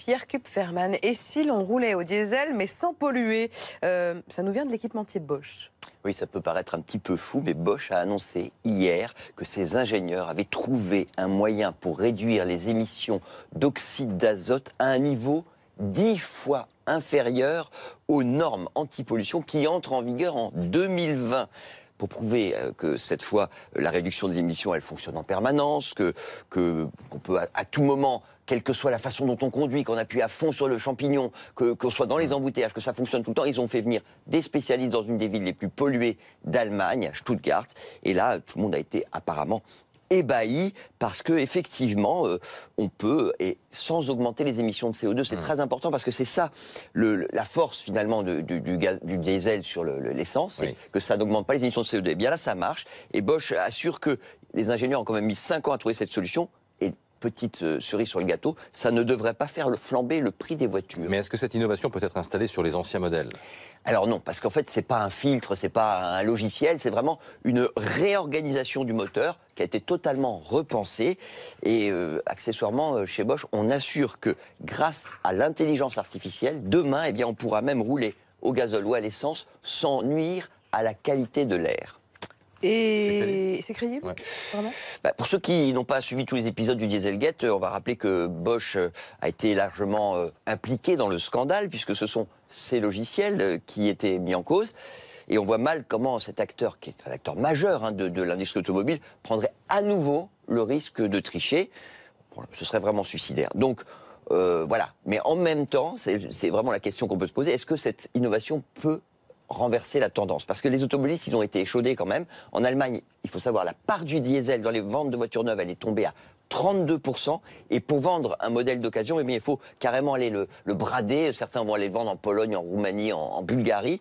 Pierre Kupferman. Et si l'on roulait au diesel mais sans polluer? Ça nous vient de l'équipementier Bosch. Oui, ça peut paraître un petit peu fou, mais Bosch a annoncé hier que ses ingénieurs avaient trouvé un moyen pour réduire les émissions d'oxyde d'azote à un niveau 10 fois inférieur aux normes anti-pollution qui entrent en vigueur en 2020. Pour prouver que cette fois, la réduction des émissions, elle fonctionne en permanence, qu'on peut à tout moment, quelle que soit la façon dont on conduit, qu'on appuie à fond sur le champignon, qu'on soit dans les embouteillages, que ça fonctionne tout le temps. Ils ont fait venir des spécialistes dans une des villes les plus polluées d'Allemagne, Stuttgart. Et là, tout le monde a été apparemment ébahi parce que effectivement on peut, et sans augmenter les émissions de CO2, c'est très important parce que c'est ça la force finalement du diesel sur l'essence, c'est que ça n'augmente pas les émissions de CO2. Et bien là ça marche, et Bosch assure que les ingénieurs ont quand même mis 5 ans à trouver cette solution, et petite cerise sur le gâteau, ça ne devrait pas faire flamber le prix des voitures. Mais est-ce que cette innovation peut être installée sur les anciens modèles ? Alors non, parce qu'en fait, c'est pas un filtre, c'est pas un logiciel, c'est vraiment une réorganisation du moteur qui a été totalement repensée. Et accessoirement, chez Bosch, on assure que grâce à l'intelligence artificielle, demain, eh bien, on pourra même rouler au gazole ou à l'essence sans nuire à la qualité de l'air. Et c'est crédible, vraiment ? Pour ceux qui n'ont pas suivi tous les épisodes du Dieselgate, on va rappeler que Bosch a été largement impliqué dans le scandale, puisque ce sont ces logiciels qui étaient mis en cause. Et on voit mal comment cet acteur, qui est un acteur majeur de l'industrie automobile, prendrait à nouveau le risque de tricher. Bon, ce serait vraiment suicidaire. Donc voilà. Mais en même temps, c'est vraiment la question qu'on peut se poser. Est-ce que cette innovation peut renverser la tendance? Parce que les automobilistes, ils ont été échaudés quand même. En Allemagne, il faut savoir, la part du diesel dans les ventes de voitures neuves, elle est tombée à 32%. Et pour vendre un modèle d'occasion, eh bien, il faut carrément aller le brader. Certains vont aller le vendre en Pologne, en Roumanie, en Bulgarie.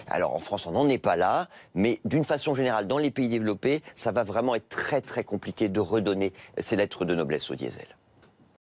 Alors en France, on n'en est pas là. Mais d'une façon générale, dans les pays développés, ça va vraiment être très très compliqué de redonner ces lettres de noblesse au diesel.